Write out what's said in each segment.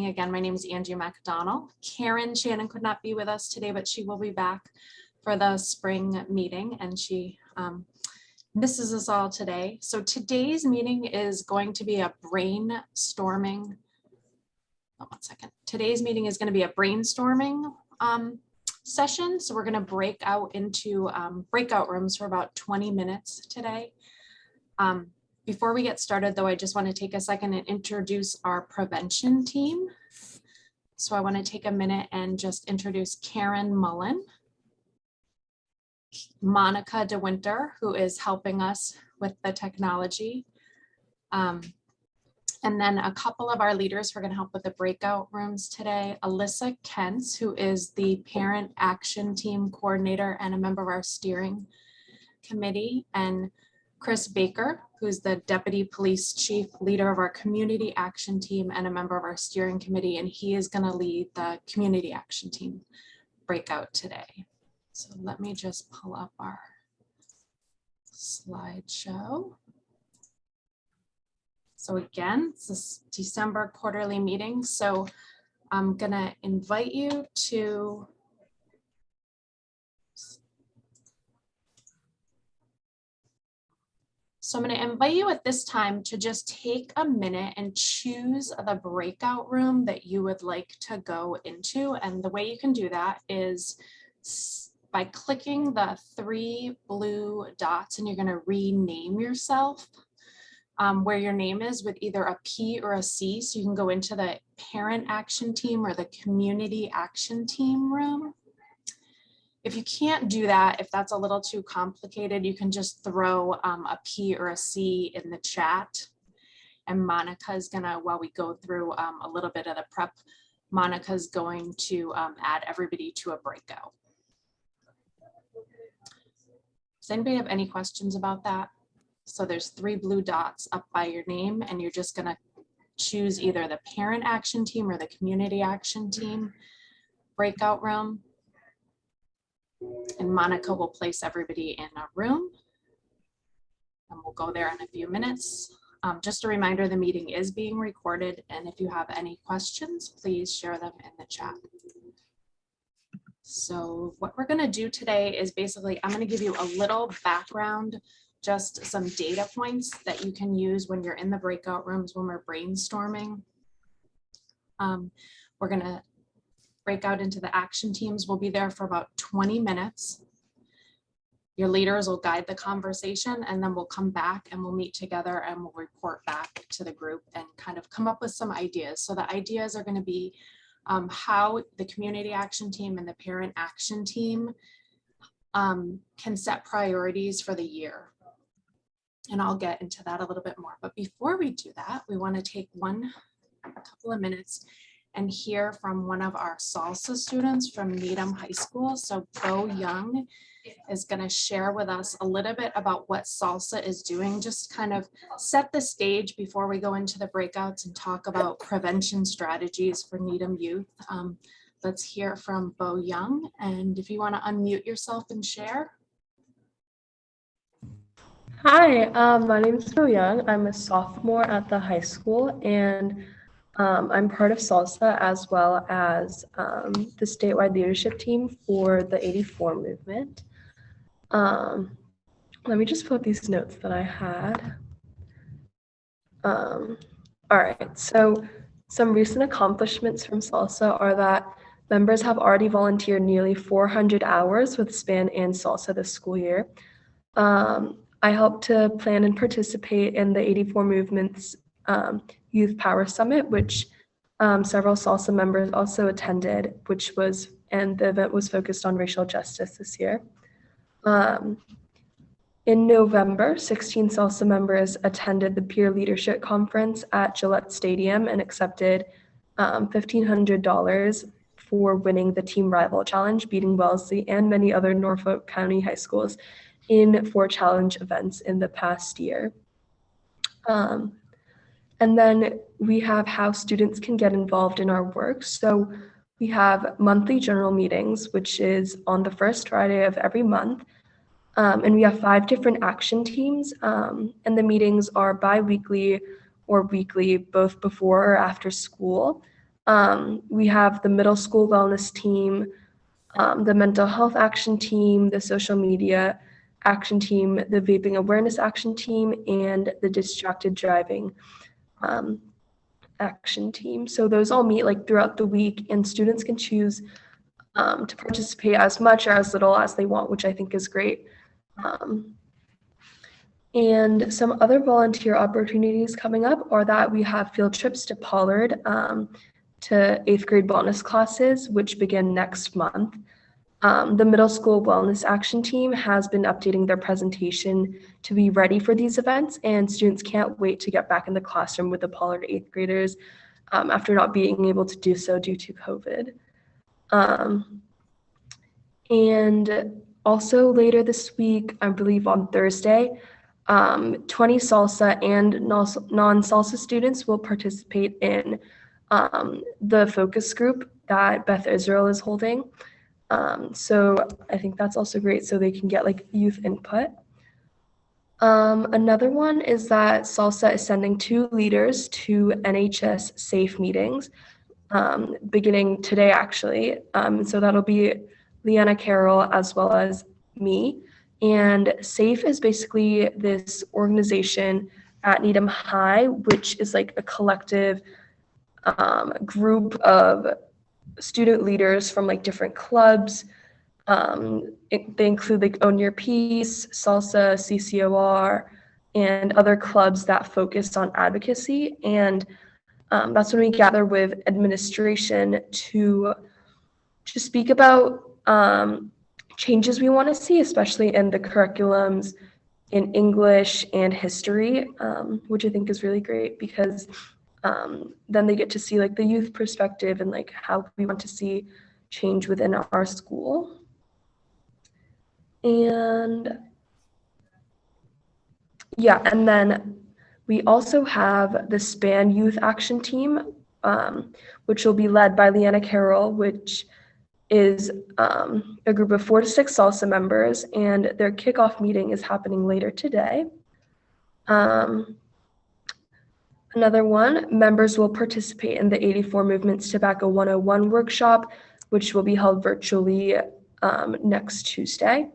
Again, my name is Angie McDonald. Karen Shannon could not be with us today, but she will be back for the spring meeting, and she misses us all today. So today's meeting is going to be a brainstorming. Oh, 1 second. Today's meeting is going to be a brainstorming session. So we're going to break out into breakout rooms for about 20 minutes today. Before we get started, though, I just want to take a second and introduce our prevention team. So I want to take a minute and just introduce Karen Mullen, Monica DeWinter, who is helping us with the technology, and then a couple of our leaders who are going to help with the breakout rooms today. Alyssa Kentz, who is the Parent Action Team Coordinator and a member of our steering committee, and Chris Baker, who's the Deputy Police Chief, leader of our Community Action Team and a member of our steering committee, and he is going to lead the Community Action Team breakout today. So let me just pull up our slideshow. So again, it's this December quarterly meeting. So I'm going to invite you to I'm going to invite you at this time to just take a minute and choose the breakout room that you would like to go into. And the way you can do that is by clicking the 3 blue dots, and you're going to rename yourself where your name is with either a P or a C. So you can go into the Parent Action Team or the Community Action Team room. If you can't do that, if that's a little too complicated, you can just throw a P or a C in the chat. And Monica's gonna, while we go through a little bit of the prep, Monica's going to add everybody to a breakout. Does anybody have any questions about that? So there's 3 blue dots up by your name, and you're just gonna choose either the Parent Action Team or the Community Action Team breakout room. And Monica will place everybody in a room, and we'll go there in a few minutes. Just a reminder, the meeting is being recorded, and if you have any questions, please share them in the chat. So what we're going to do today is basically, I'm going to give you a little background, just some data points that you can use when you're in the breakout rooms when we're brainstorming. We're going to break out into the action teams. We'll be there for about 20 minutes. Your leaders will guide the conversation, and then we'll come back and we'll meet together and we'll report back to the group and kind of come up with some ideas. So the ideas are going to be how the Community Action Team and the Parent Action Team can set priorities for the year. And I'll get into that a little bit more. But before we do that, we want to take a couple of minutes and hear from one of our salsa students from Needham High School. So Bo Young is going to share with us a little bit about what salsa is doing, just kind of set the stage before we go into the breakouts and talk about prevention strategies for Needham youth. Let's hear from Bo Young. And if you want to unmute yourself and share. Hi, my name is Bo Young. I'm a sophomore at the high school, and I'm part of SALSA as well as the statewide leadership team for the 84 movement. Let me just put these notes that I had. All right, so some recent accomplishments from SALSA are that members have already volunteered nearly 400 hours with SPAN and SALSA this school year. I helped to plan and participate in the 84 movement's Youth Power Summit, which several SALSA members also attended, and the event was focused on racial justice this year. In November, 16 SALSA members attended the Peer Leadership Conference at Gillette Stadium and accepted $1,500 for winning the Team Rival Challenge, beating Wellesley and many other Norfolk County high schools in 4 challenge events in the past year. And then we have how students can get involved in our work. So we have monthly general meetings, which is on the first Friday of every month. And we have 5 different action teams, and the meetings are bi-weekly or weekly, both before or after school. We have the middle school wellness team, the mental health action team, the social media action team, the vaping awareness action team, and the distracted driving action team. So those all meet like throughout the week, and students can choose to participate as much or as little as they want, which I think is great. And some other volunteer opportunities coming up are that we have field trips to Pollard to 8th grade wellness classes, which begin next month. The middle school wellness action team has been updating their presentation to be ready for these events, and students can't wait to get back in the classroom with the Pollard 8th graders after not being able to do so due to COVID. And also later this week, I believe on Thursday, 20 salsa and non-salsa students will participate in the focus group that Beth Israel is holding. So I think that's also great, so they can get like youth input. Another one is that Salsa is sending 2 leaders to NHS SAFE meetings, beginning today actually. So that'll be Leanna Carroll as well as me. And SAFE is basically this organization at Needham High, which is like a collective group of student leaders from like different clubs. They include like Own Your Peace, Salsa, CCOR, and other clubs that focus on advocacy. And that's when we gather with administration to speak about changes we want to see, especially in the curriculums in English and history, which I think is really great because then they get to see like the youth perspective and like how we want to see change within our school. And yeah, and then we also have the SPAN Youth Action Team, which will be led by Leanna Carroll, which is a group of 4 to 6 salsa members, and their kickoff meeting is happening later today. Another one, members will participate in the 84 Movements Tobacco 101 workshop, which will be held virtually next Tuesday.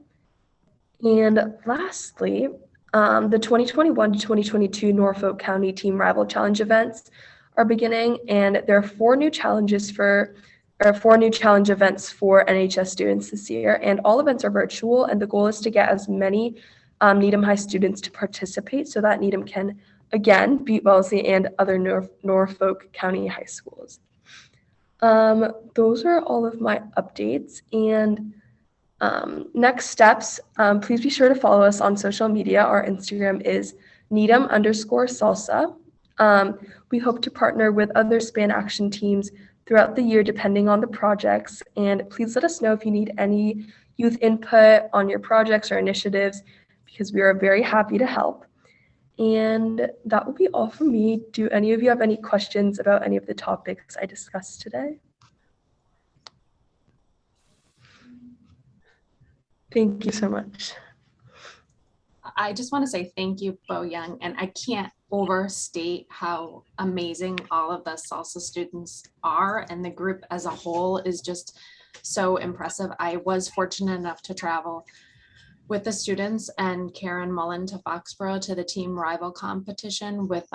And lastly, the 2021 to 2022 Norfolk County Team Rival Challenge events are beginning, and there are 4 new challenge events for NHS students this year, and all events are virtual, and the goal is to get as many Needham High students to participate so that Needham can again beat Wellesley and other Norfolk County high schools. Those are all of my updates, and next steps, please be sure to follow us on social media. Our Instagram is Needham_salsa. We hope to partner with other SPAN action teams throughout the year, depending on the projects. And please let us know if you need any youth input on your projects or initiatives, because we are very happy to help. And that will be all from me. Do any of you have any questions about any of the topics I discussed today? Thank you so much. I just want to say thank you, Bo Young, and I can't overstate how amazing all of the salsa students are, and the group as a whole is just so impressive. I was fortunate enough to travel with the students and Karen Mullen to Foxborough to the team rival competition with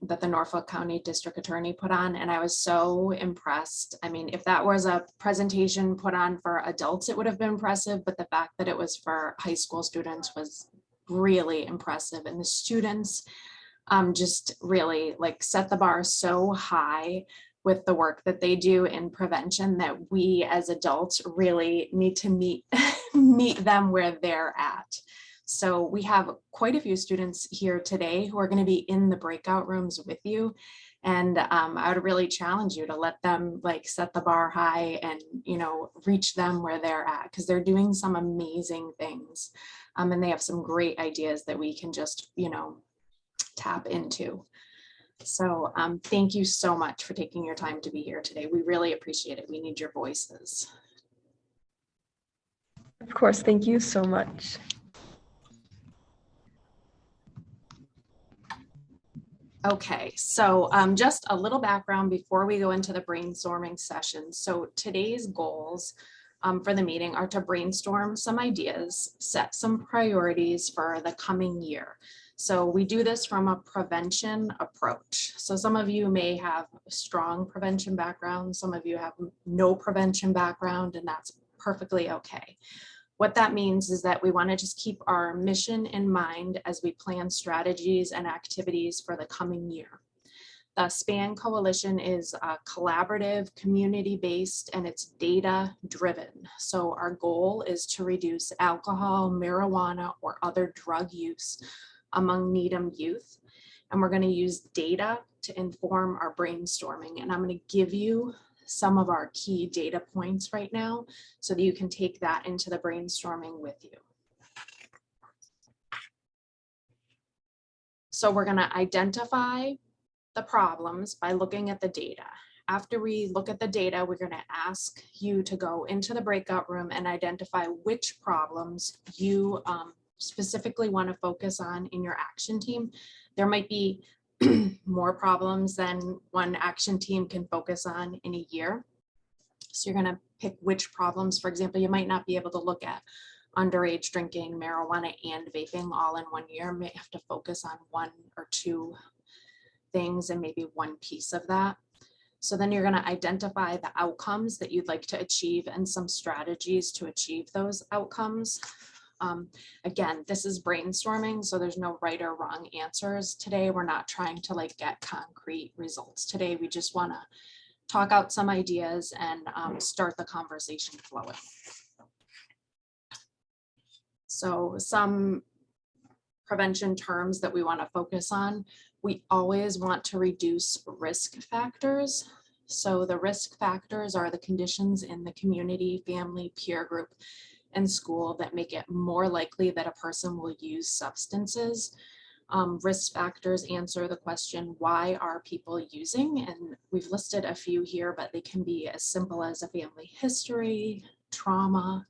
that the Norfolk County District Attorney put on, and I was so impressed. I mean, if that was a presentation put on for adults, it would have been impressive, but the fact that it was for high school students was really impressive. And the students just really like set the bar so high with the work that they do in prevention that we as adults really need to meet them where they're at. So we have quite a few students here today who are going to be in the breakout rooms with you. And I would really challenge you to let them like set the bar high and, you know, reach them where they're at, because they're doing some amazing things. And they have some great ideas that we can just, you know, tap into. So thank you so much for taking your time to be here today. We really appreciate it. We need your voices. Of course, thank you so much. Okay, so just a little background before we go into the brainstorming session. So today's goals for the meeting are to brainstorm some ideas, set some priorities for the coming year. So we do this from a prevention approach. So some of you may have a strong prevention background, some of you have no prevention background, and that's perfectly okay. What that means is that we want to just keep our mission in mind as we plan strategies and activities for the coming year. The SPAN Coalition is collaborative, community-based, and it's data-driven. So our goal is to reduce alcohol, marijuana, or other drug use among Needham youth. And we're going to use data to inform our brainstorming. And I'm going to give you some of our key data points right now so that you can take that into the brainstorming with you. So we're going to identify the problems by looking at the data. After we look at the data, we're going to ask you to go into the breakout room and identify which problems you specifically want to focus on in your action team. There might be more problems than one action team can focus on in a year. So you're going to pick which problems. For example, you might not be able to look at underage drinking, marijuana, and vaping all in one year. You may have to focus on one or two things and maybe one piece of that. So then you're going to identify the outcomes that you'd like to achieve and some strategies to achieve those outcomes. Again, this is brainstorming, so there's no right or wrong answers today. We're not trying to like get concrete results today. We just want to talk out some ideas and start the conversation flowing. So some prevention terms that we want to focus on. We always want to reduce risk factors. So the risk factors are the conditions in the community, family, peer group, and school that make it more likely that a person will use substances. Risk factors answer the question, why are people using? And we've listed a few here, but they can be as simple as a family history, trauma,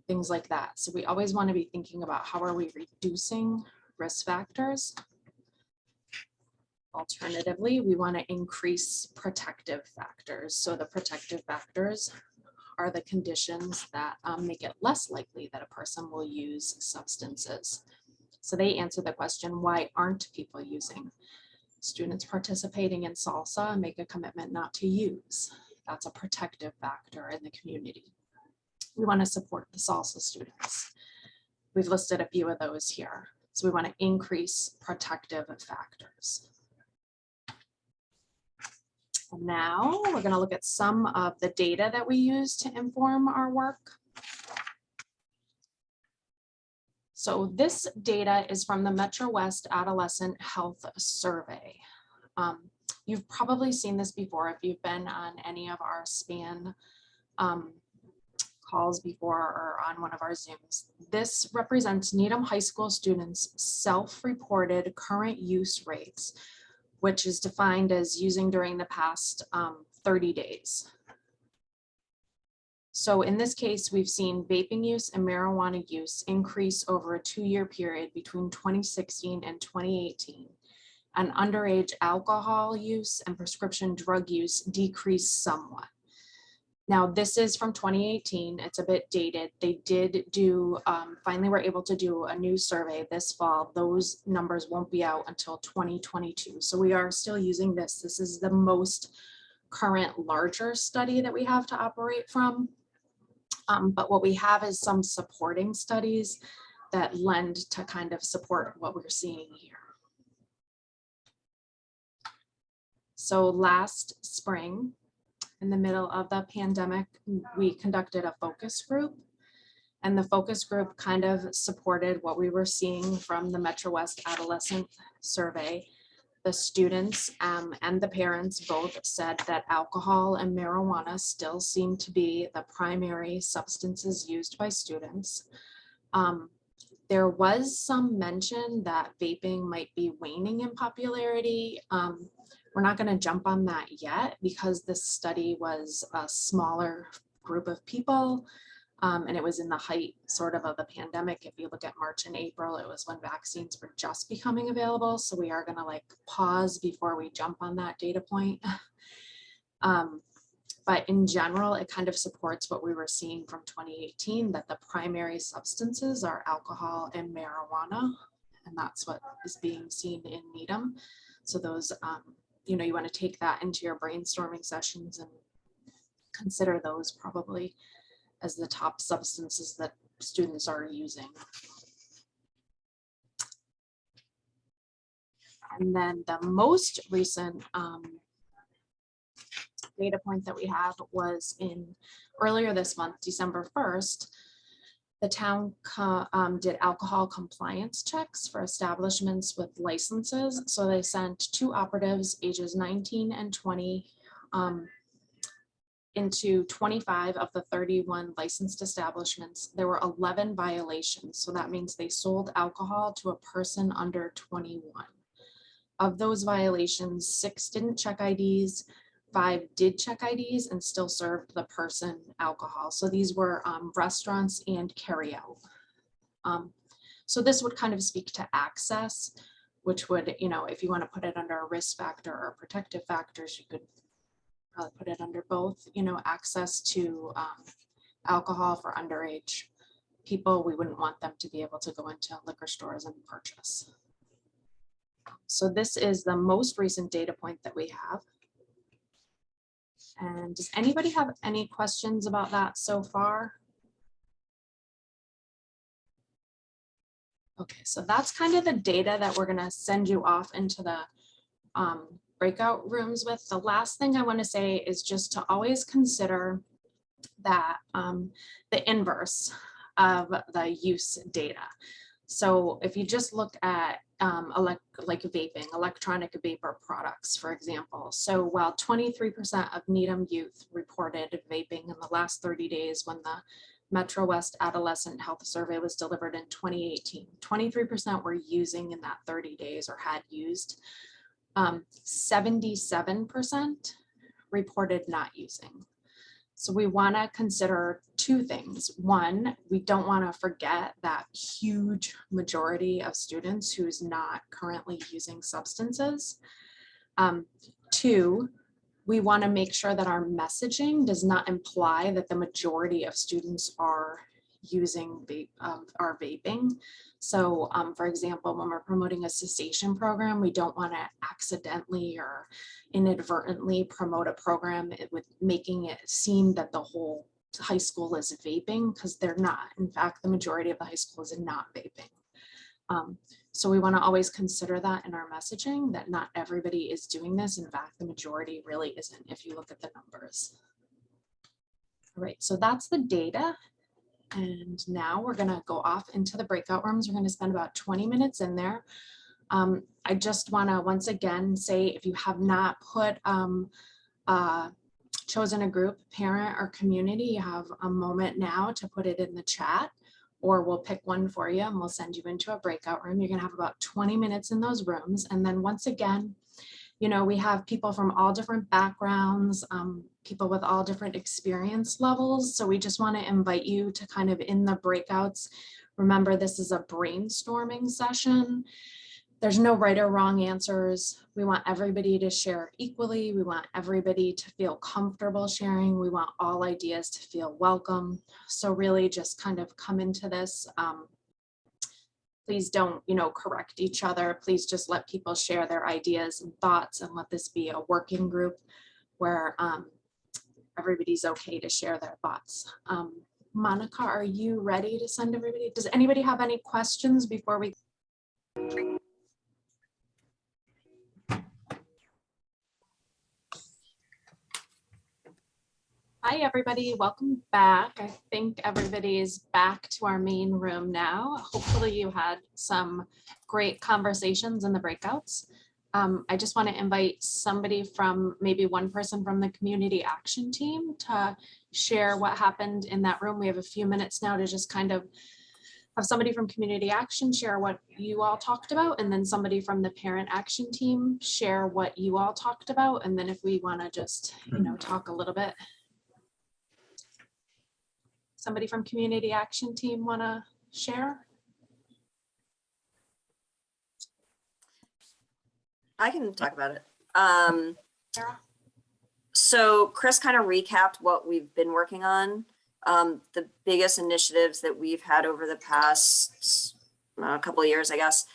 things like that. So we always want to be thinking about how are we reducing risk factors. Alternatively, we want to increase protective factors. So the protective factors are the conditions that make it less likely that a person will use substances. So they answer the question, why aren't people using? Students participating in salsa make a commitment not to use. That's a protective factor in the community. We want to support the salsa students. We've listed a few of those here. So we want to increase protective factors. And now we're going to look at some of the data that we use to inform our work. So this data is from the Metro West Adolescent Health Survey. You've probably seen this before if you've been on any of our SPAN calls before or on one of our Zooms. This represents Needham High School students' self-reported current use rates, which is defined as using during the past 30 days. So in this case, we've seen vaping use and marijuana use increase over a 2-year period between 2016 and 2018. And underage alcohol use and prescription drug use decreased somewhat. Now, this is from 2018. It's a bit dated. They did do, finally were able to do a new survey this fall. Those numbers won't be out until 2022. So we are still using this. This is the most current larger study that we have to operate from. But what we have is some supporting studies that lend to kind of support what we're seeing here. So last spring, in the middle of the pandemic, we conducted a focus group, and the focus group kind of supported what we were seeing from the Metro West Adolescent Survey. The students and the parents both said that alcohol and marijuana still seem to be the primary substances used by students. There was some mention that vaping might be waning in popularity. We're not going to jump on that yet because this study was a smaller group of people. And it was in the height sort of the pandemic. If you look at March and April, it was when vaccines were just becoming available. So we are going to like pause before we jump on that data point. But in general, it kind of supports what we were seeing from 2018, that the primary substances are alcohol and marijuana. And that's what is being seen in Needham. So those, you know, you want to take that into your brainstorming sessions and consider those probably as the top substances that students are using. And then the most recent data point that we have was in earlier this month, December 1st, the town did alcohol compliance checks for establishments with licenses. So they sent 2 operatives ages 19 and 20 into 25 of the 31 licensed establishments. There were 11 violations. So that means they sold alcohol to a person under 21. Of those violations, 6 didn't check IDs, 5 did check IDs and still served the person alcohol. So these were restaurants and carryout. So this would kind of speak to access, which would, you know, if you want to put it under a risk factor or protective factors, you could probably put it under both, you know, access to alcohol for underage people. We wouldn't want them to be able to go into liquor stores and purchase. So this is the most recent data point that we have. And does anybody have any questions about that so far? Okay, so that's kind of the data that we're going to send you off into the breakout rooms with. The last thing I want to say is just to always consider that the inverse of the use data. So if you just look at like vaping, electronic vapor products, for example. So while 23% of Needham youth reported vaping in the last 30 days when the Metro West Adolescent Health Survey was delivered in 2018, 23% were using in that 30 days or had used. 77% reported not using. So we want to consider 2 things. One, we don't want to forget that huge majority of students who's not currently using substances. 2, we want to make sure that our messaging does not imply that the majority of students are using are vaping. So for example, when we're promoting a cessation program, we don't want to accidentally or inadvertently promote a program with making it seem that the whole high school is vaping, because they're not. In fact, the majority of the high school is not vaping. So we want to always consider that in our messaging, that not everybody is doing this. In fact, the majority really isn't if you look at the numbers. All right, so that's the data. And now we're going to go off into the breakout rooms. We're going to spend about 20 minutes in there. I just want to once again say, if you have not put chosen a group, parent or community, you have a moment now to put it in the chat, or we'll pick one for you and we'll send you into a breakout room. You're going to have about 20 minutes in those rooms. And then once again, you know, we have people from all different backgrounds, people with all different experience levels. So we just want to invite you to kind of in the breakouts. Remember, this is a brainstorming session. There's no right or wrong answers. We want everybody to share equally. We want everybody to feel comfortable sharing. We want all ideas to feel welcome. So really just kind of come into this. Please don't, you know, correct each other. Please just let people share their ideas and thoughts, and let this be a working group where everybody's okay to share their thoughts. Monica, are you ready to send everybody? Does anybody have any questions before we? Hi, everybody. Welcome back. I think everybody's back to our main room now. Hopefully you had some great conversations in the breakouts. I just want to invite somebody from, maybe one person from the community action team to share what happened in that room. We have a few minutes now to just kind of have somebody from community action share what you all talked about, and then somebody from the parent action team share what you all talked about. And then if we want to just, you know, talk a little bit. Does Somebody from Community Action Team want to share? I can talk about it. Sarah? So Chris kind of recapped what we've been working on. The biggest initiatives that we've had over the past couple of years, I guess.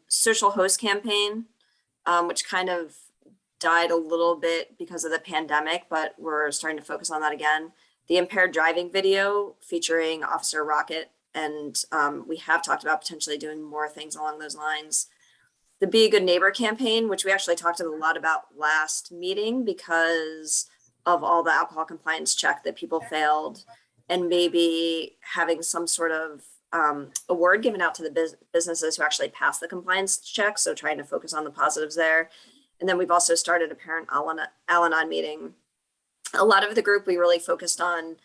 Social host campaign, which kind of died a little bit because of the pandemic, but we're starting to focus on that again. The impaired driving video featuring Officer Rocket, and we have talked about potentially doing more things along those lines. The Be a Good Neighbor campaign, which we actually talked a lot about last meeting because of all the alcohol compliance check that people failed, and maybe having some sort of award given out to the businesses who actually passed the compliance check. So trying to focus on the positives there. And then we've also started a parent Al-Anon meeting. A lot of the group, we really focused on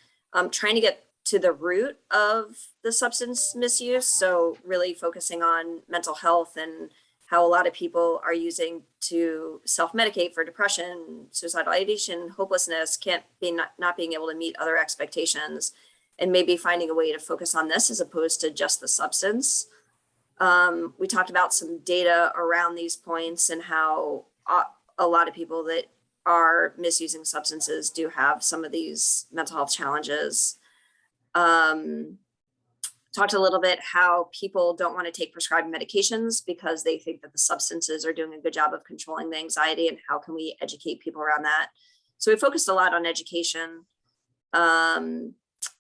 trying to get to the root of the substance misuse. So really focusing on mental health and how a lot of people are using to self-medicate for depression, suicidal ideation, hopelessness, not being able to meet other expectations, and maybe finding a way to focus on this as opposed to just the substance. We talked about some data around these points and how a lot of people that are misusing substances do have some of these mental health challenges. Talked a little bit how people don't want to take prescribed medications because they think that the substances are doing a good job of controlling the anxiety, and how can we educate people around that. So we focused a lot on education, and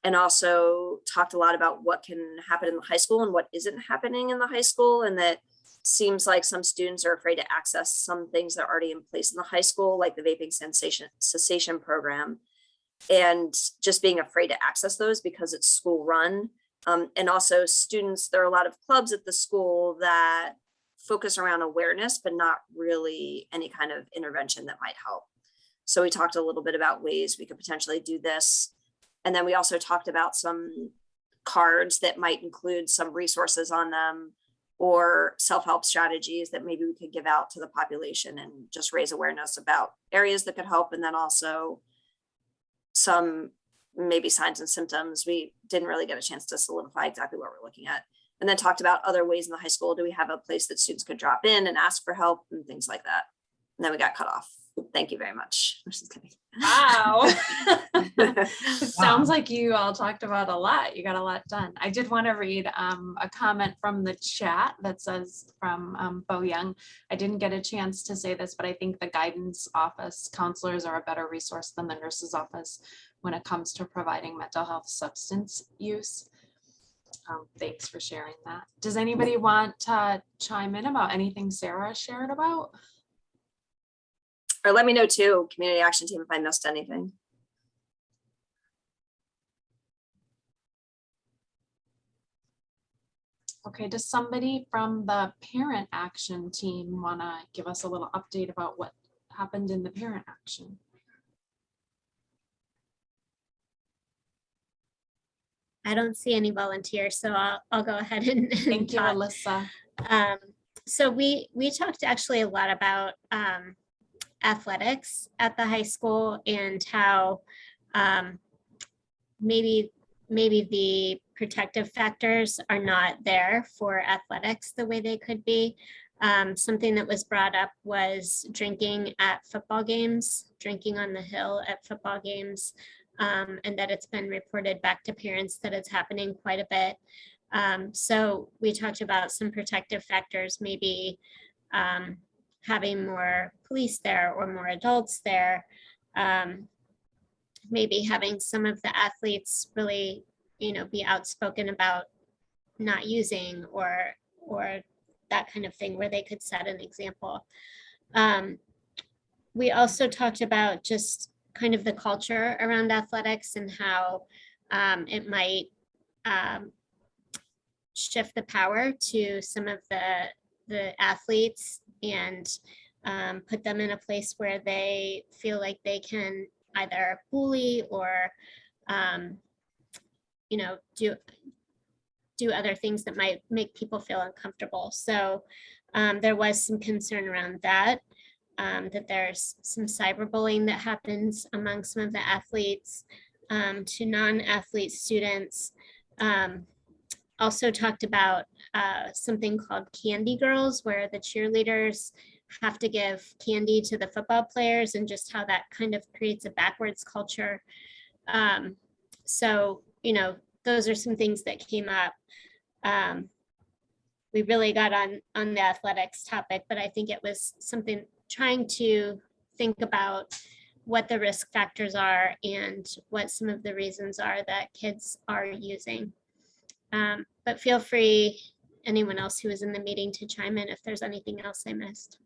also talked a lot about what can happen in the high school and what isn't happening in the high school, and that seems like some students are afraid to access some things that are already in place in the high school, like the vaping cessation program, and just being afraid to access those because it's school run. And also students, there are a lot of clubs at the school that focus around awareness, but not really any kind of intervention that might help. So we talked a little bit about ways we could potentially do this. And then we also talked about some cards that might include some resources on them, or self-help strategies that maybe we could give out to the population and just raise awareness about areas that could help. And then also some maybe signs and symptoms. We didn't really get a chance to solidify exactly what we're looking at. And then talked about other ways in the high school. Do we have a place that students could drop in and ask for help and things like that? And then we got cut off. Thank you very much. I'm just kidding. Wow. It sounds like you all talked about a lot. You got a lot done. I did want to read a comment from the chat that says from Bo Young. I didn't get a chance to say this, but I think the guidance office counselors are a better resource than the nurse's office when it comes to providing mental health substance use. Thanks for sharing that. Does anybody want to chime in about anything Sarah shared about? Or let me know too, Community Action Team, if I missed anything. Okay, does somebody from the parent action team want to give us a little update about what happened in the parent action? I don't see any volunteers, so I'll go ahead and Thank you, talk. Alyssa. So we talked actually a lot about athletics at the high school, and how maybe the protective factors are not there for athletics the way they could be. Something that was brought up was drinking at football games, drinking on the hill at football games, and that it's been reported back to parents that it's happening quite a bit. So we talked about some protective factors, maybe having more police there or more adults there, maybe having some of the athletes really, be outspoken about not using or that kind of thing, where they could set an example. We also talked about just kind of the culture around athletics and how it might shift the power to some of the athletes, and put them in a place where they feel like they can either bully or do other things that might make people feel uncomfortable. So there was some concern around that, that there's some cyberbullying that happens among some of the athletes. to non-athlete students. Also talked about something called Candy Girls, where the cheerleaders have to give candy to the football players, and just how that kind of creates a backwards culture. So, you know, those are some things that came up. We really got on the athletics topic, but I think it was something trying to think about what the risk factors are and what some of the reasons are that kids are using. But feel free, anyone else who was in the meeting, to chime in if there's anything else I missed.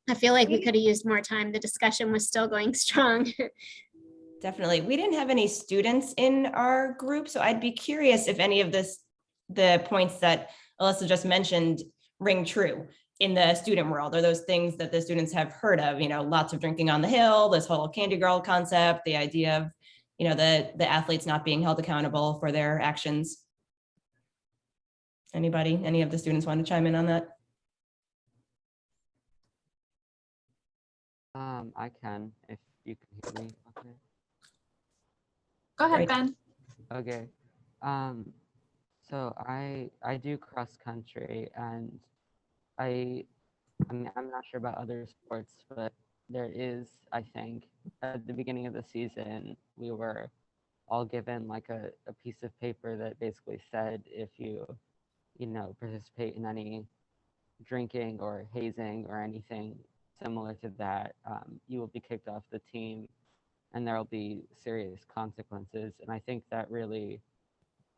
I feel like we could have used more time. The discussion was still going strong. Definitely. We didn't have any students in our group, so I'd be curious if any of the points that Alyssa just mentioned ring true in the student world. Are those things that the students have heard of? You know, lots of drinking on the hill, this whole candy girl concept, the idea of, you know, the athletes not being held accountable for their actions. Anybody, any of the students want to chime in on that? I can, if you can hear me. Okay. Go ahead, Great. Ben. Okay. So I do cross country, and I mean, I'm not sure about other sports, but there is, I think, at the beginning of the season, we were all given like a piece of paper that basically said if you know, participate in any drinking or hazing or anything similar to that, you will be kicked off the team and there will be serious consequences. And I think that really,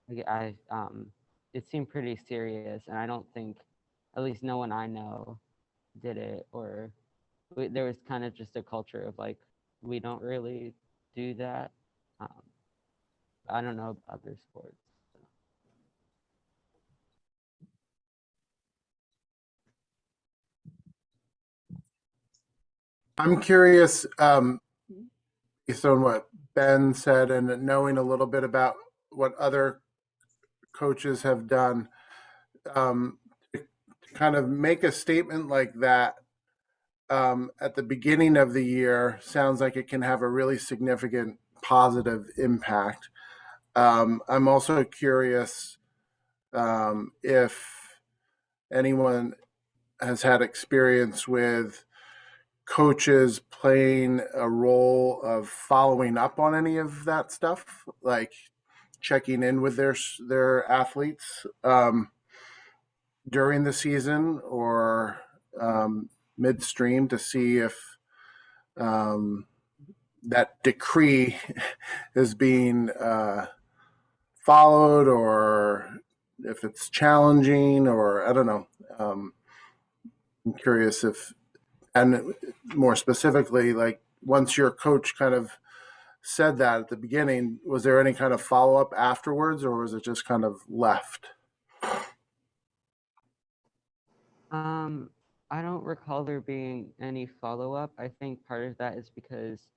it seemed pretty serious, and I don't think, at least no one I know did it, or there was kind of just a culture of like, we don't really do that. I don't know about other sports. I'm curious, based on what Ben said and knowing a little bit about what other coaches have done, to kind of make a statement like that at the beginning of the year sounds like it can have a really significant positive impact. I'm also curious if anyone has had experience with coaches playing a role of following up on any of that stuff, like checking in with their athletes during the season or midstream to see if that decree is being followed, or if it's challenging, or I don't know. I'm curious if, and more specifically, like once your coach kind of said that at the beginning, was there any kind of follow-up afterwards, or was it just kind of left? I don't recall there being any follow-up. I think part of that is because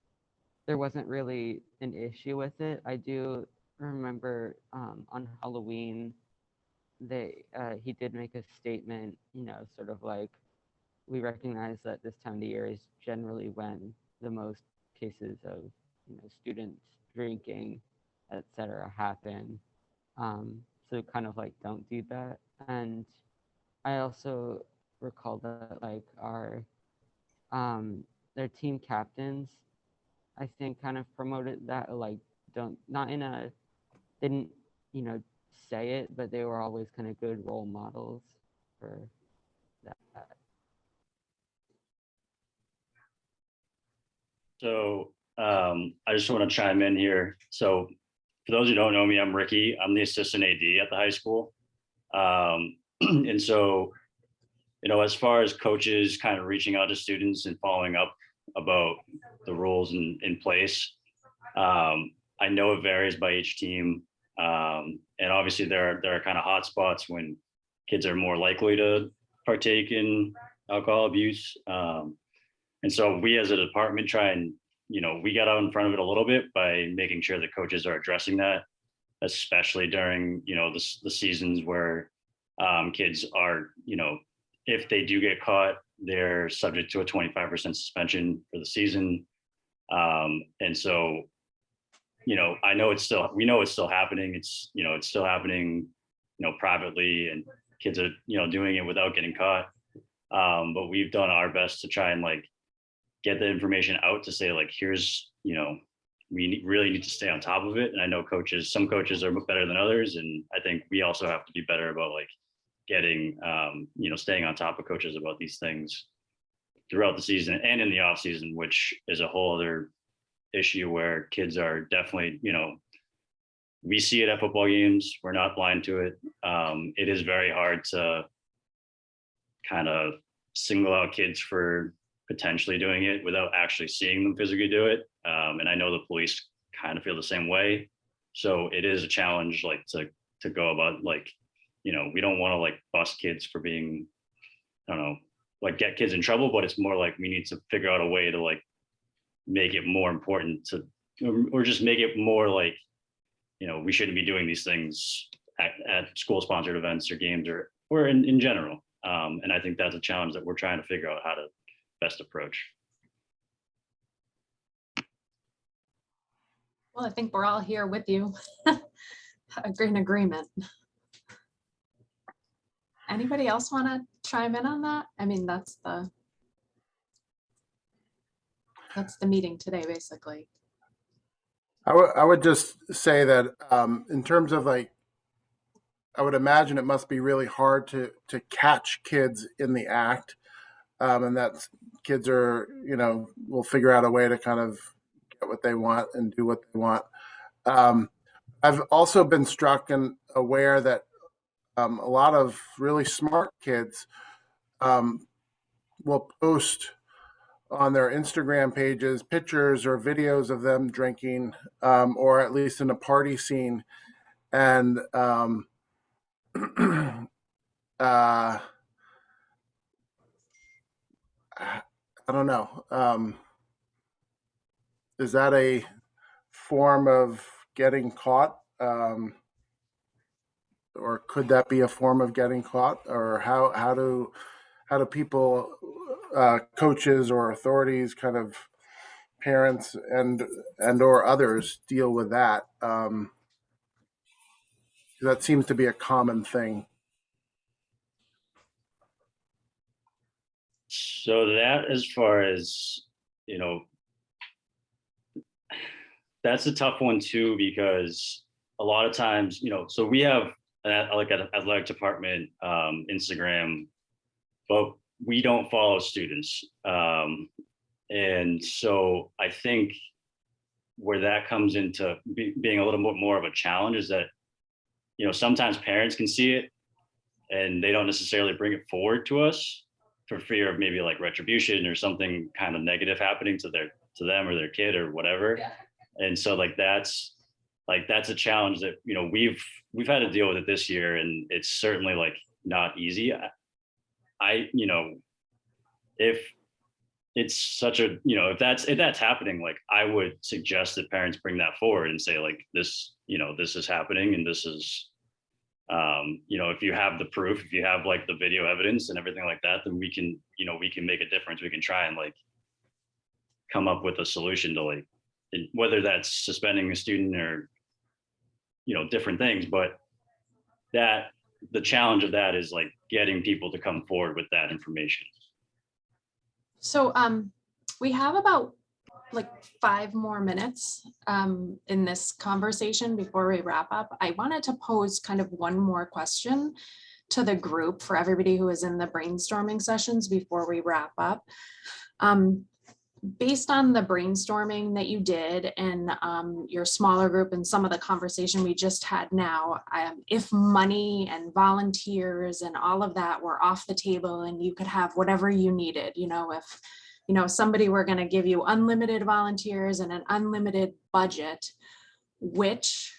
there wasn't really an issue with it. I do remember on Halloween, he did make a statement, you know, sort of like, we recognize that this time of the year is generally when the most cases of, you know, students drinking, etc. happen. So kind of like, don't do that. And I also recall that like their team captains, I think, kind of promoted that, like, don't, not in a, didn't, you know, say it, but they were always kind of good role models for that. So I just want to chime in here. So for those who don't know me, I'm Ricky. I'm the assistant AD at the high school. And so, you know, as far as coaches kind of reaching out to students and following up about the rules in place, I know it varies by each team. And obviously there are kind of hot spots when kids are more likely to partake in alcohol abuse. And so we as a department try and, you know, we got out in front of it a little bit by making sure that coaches are addressing that, especially during, you know, the seasons where kids are, you know, if they do get caught, they're subject to a 25% suspension for the season. And so I know we know it's still happening. It's still happening, privately, and kids are, doing it without getting caught. But we've done our best to try and like get the information out to say like, here's, really need to stay on top of it. And I know some coaches are better than others. And I think we also have to be better about like getting, staying on top of coaches about these things throughout the season and in the off season, which is a whole other issue where kids are definitely, we see it at football games. We're not blind to it. It is very hard to kind of single out kids for potentially doing it without actually seeing them physically do it. And I know the police kind of feel the same way. So it is a challenge, like to go about, like, we don't want to like bust kids for being, I don't know, like get kids in trouble, but it's more like we need to figure out a way to like make it more important to, or just make it more like, we shouldn't be doing these things at school sponsored events or games or in general. And I think that's a challenge that we're trying to figure out how to best approach. Well, I think we're all here with you. In agreement. Anybody else want to chime in on that? I mean, that's the meeting today, basically. I would just say that in terms of like, I would imagine it must be really hard to catch kids in the act, and that kids are, will figure out a way to kind of get what they want and do what they want. I've also been struck and aware that a lot of really smart kids will post on their Instagram pages pictures or videos of them drinking, or at least in a party scene. And I don't know. Is that a form of getting caught? Or could that be a form of getting caught? Or how do people, coaches or authorities, kind of parents and or others deal with that? That seems to be a common thing. So that, as far as, that's a tough one too, because a lot of times, so we have like an athletic department Instagram, but we don't follow students. And so I think where that comes into being a little bit more of a challenge is that, sometimes parents can see it and they don't necessarily bring it forward to us for fear of maybe like retribution or something kind of negative happening to them or their kid or whatever. Yeah. And so like that's a challenge that, we've had to deal with it this year, and it's certainly like not easy. If it's such a, if that's happening, like I would suggest that parents bring that forward and say like this, this is happening, and this is, if you have the proof, if you have like the video evidence and everything like that, then we can make a difference. We can try and like come up with a solution to like, whether that's suspending a student or, different things, but the challenge of that is like getting people to come forward with that information. So we have about like 5 more minutes in this conversation before we wrap up. I wanted to pose kind of one more question to the group for everybody who is in the brainstorming sessions before we wrap up. Based on the brainstorming that you did and your smaller group and some of the conversation we just had now, if money and volunteers and all of that were off the table and you could have whatever you needed, if somebody were going to give you unlimited volunteers and an unlimited budget, which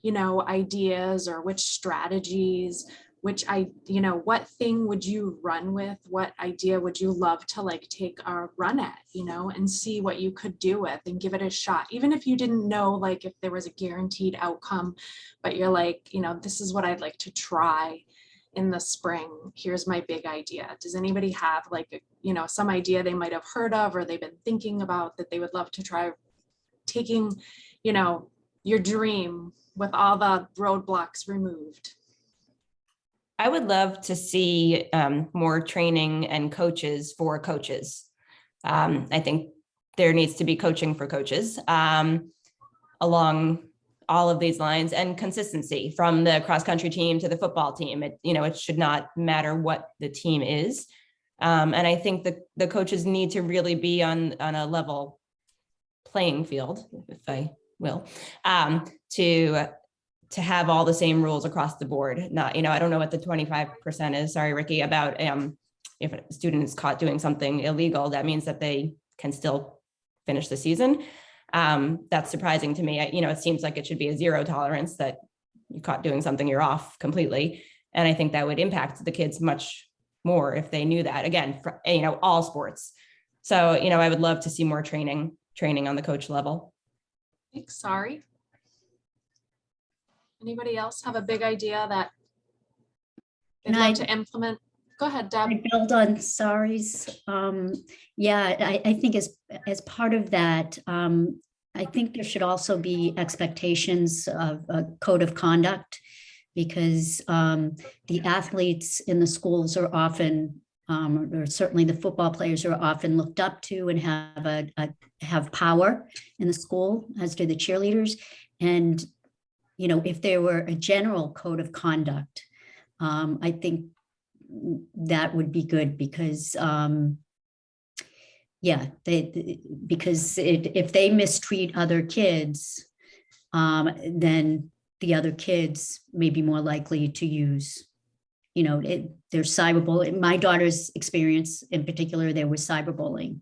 ideas or which strategies, what thing would you run with? What idea would you love to like take a run at, and see what you could do with and give it a shot? Even if you didn't know, like if there was a guaranteed outcome, but you're like, this is what I'd like to try in the spring. Here's my big idea. Does anybody have like, some idea they might have heard of or they've been thinking about that they would love to try taking, your dream with all the roadblocks removed? I would love to see more training and coaches for coaches. I think there needs to be coaching for coaches along all of these lines, and consistency from the cross country team to the football team. It should not matter what the team is. And I think the coaches need to really be on a level playing field, if I will, to have all the same rules across the board. Not, I don't know what the 25% is, sorry, Ricky, about if a student is caught doing something illegal, that means that they can still finish the season. That's surprising to me. It seems like it should be a zero tolerance, that you caught doing something, you're off completely. And I think that would impact the kids much more if they knew that, again, for, all sports. So, I would love to see more training on the coach level. Thanks, sorry. Anybody else have a big idea that they'd Can love I- to implement? Go ahead, Deb. I build on Sari's. Yeah, I think as part of that, I think there should also be expectations of a code of conduct, because the athletes in the schools are often, or certainly the football players are often looked up to and have power in the school, as do the cheerleaders. And if there were a general code of conduct, I think that would be good, because if they mistreat other kids, then the other kids may be more likely to use, there's cyberbullying. My daughter's experience in particular, there was cyberbullying,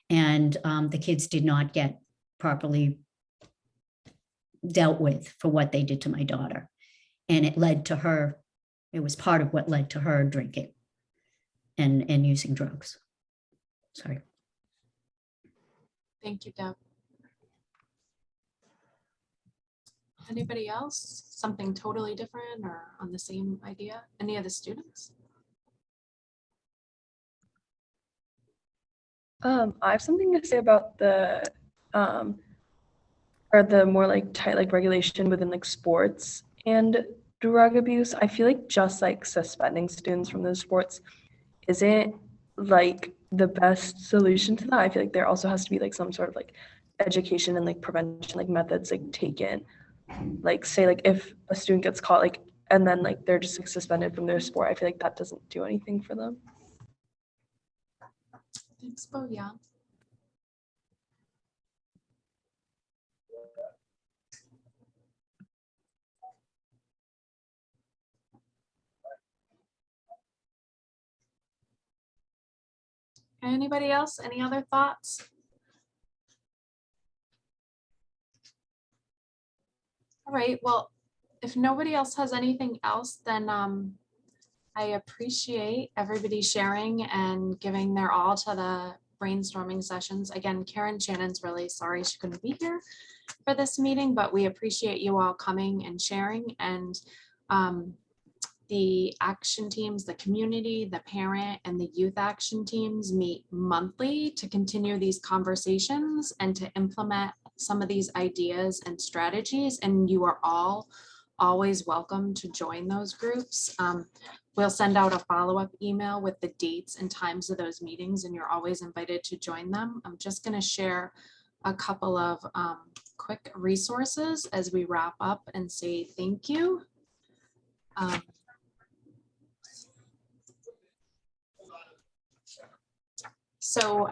and the kids did not get properly dealt with for what they did to my daughter. And it was part of what led to her drinking and using drugs. Sorry. Thank you, Deb. Anybody else? Something totally different or on the same idea? Any of the students? I have something to say about the more like tight like regulation within like sports and drug abuse. I feel like just like suspending students from those sports isn't like the best solution to that. I feel like there also has to be like some sort of like education and like prevention like methods like taken. Like say like if a student gets caught like and then like they're just like suspended from their sport, I feel like that doesn't do anything for them. Thanks, Bo. Yeah. Anybody else? Any other thoughts? All right, well, if nobody else has anything else, then I appreciate everybody sharing and giving their all to the brainstorming sessions. Again, Karen Shannon's really sorry she couldn't be here for this meeting, but we appreciate you all coming and sharing. And the action teams, the community, the parent, and the youth action teams meet monthly to continue these conversations and to implement some of these ideas and strategies. And you are all always welcome to join those groups. We'll send out a follow-up email with the dates and times of those meetings, and you're always invited to join them. I'm just going to share a couple of quick resources as we wrap up and say thank you. So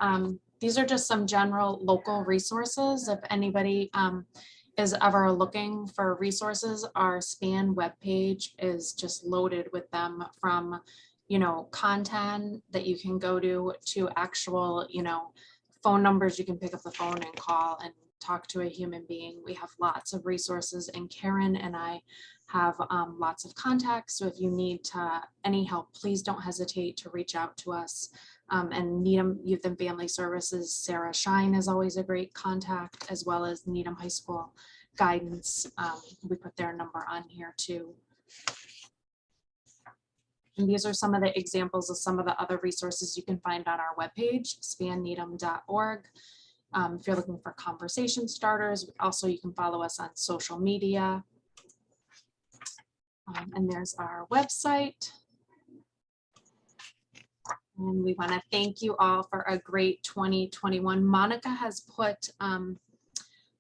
these are just some general local resources. If anybody is ever looking for resources, our SPAN webpage is just loaded with them, from, content that you can go to actual, phone numbers. You can pick up the phone and call and talk to a human being. We have lots of resources, and Karen and I have lots of contacts. So if you need any help, please don't hesitate to reach out to us. And Needham Youth and Family Services, Sarah Shine is always a great contact, as well as Needham High School Guidance. We put their number on here too. And these are some of the examples of some of the other resources you can find on our webpage, spanneedham.org. If you're looking for conversation starters, also you can follow us on social media. And there's our website. And we want to thank you all for a great 2021. Monica has put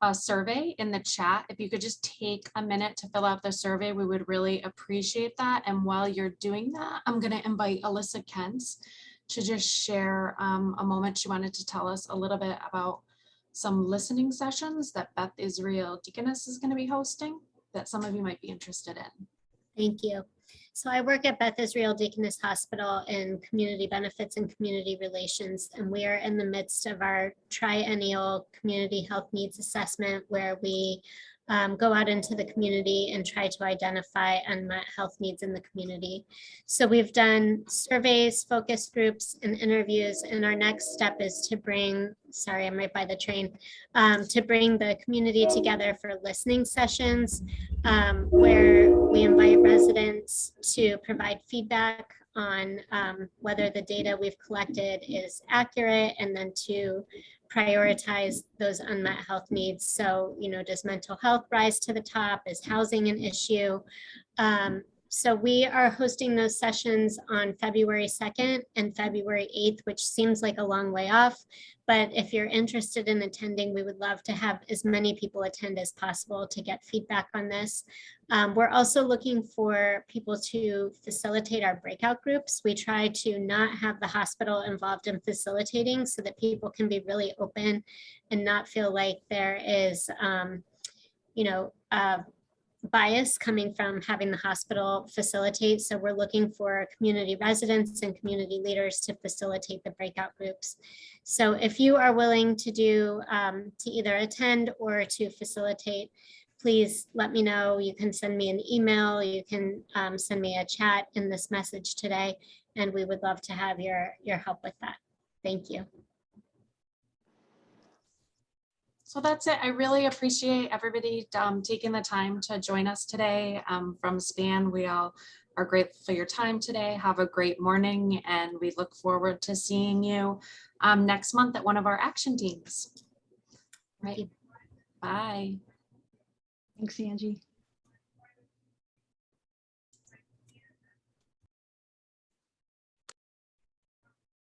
a survey in the chat. If you could just take a minute to fill out the survey, we would really appreciate that. And while you're doing that, I'm going to invite Alyssa Kentz to just share a moment. She wanted to tell us a little bit about some listening sessions that Beth Israel Deaconess is going to be hosting that some of you might be interested in. Thank you. So I work at Beth Israel Deaconess Hospital in community benefits and community relations, and we are in the midst of our triennial community health needs assessment, where we go out into the community and try to identify unmet health needs in the community. So we've done surveys, focus groups, and interviews, and our next step is to bring, sorry, I'm right by the train, to bring the community together for listening sessions, where we invite residents to provide feedback on whether the data we've collected is accurate, and then to prioritize those unmet health needs. So, you know, does mental health rise to the top? Is housing an issue? So we are hosting those sessions on February 2nd and February 8th, which seems like a long way off. But if you're interested in attending, we would love to have as many people attend as possible to get feedback on this. We're also looking for people to facilitate our breakout groups. We try to not have the hospital involved in facilitating so that people can be really open and not feel like there is, bias coming from having the hospital facilitate. So we're looking for community residents and community leaders to facilitate the breakout groups. So if you are willing to do, to either attend or to facilitate, please let me know. You can send me an email, you can send me a chat in this message today, and we would love to have your help with that. Thank you. So that's it. I really appreciate everybody taking the time to join us today from SPAN. We all are grateful for your time today. Have a great morning, and we look forward to seeing you next month at one of our action teams. Right. Bye. Thanks, Angie.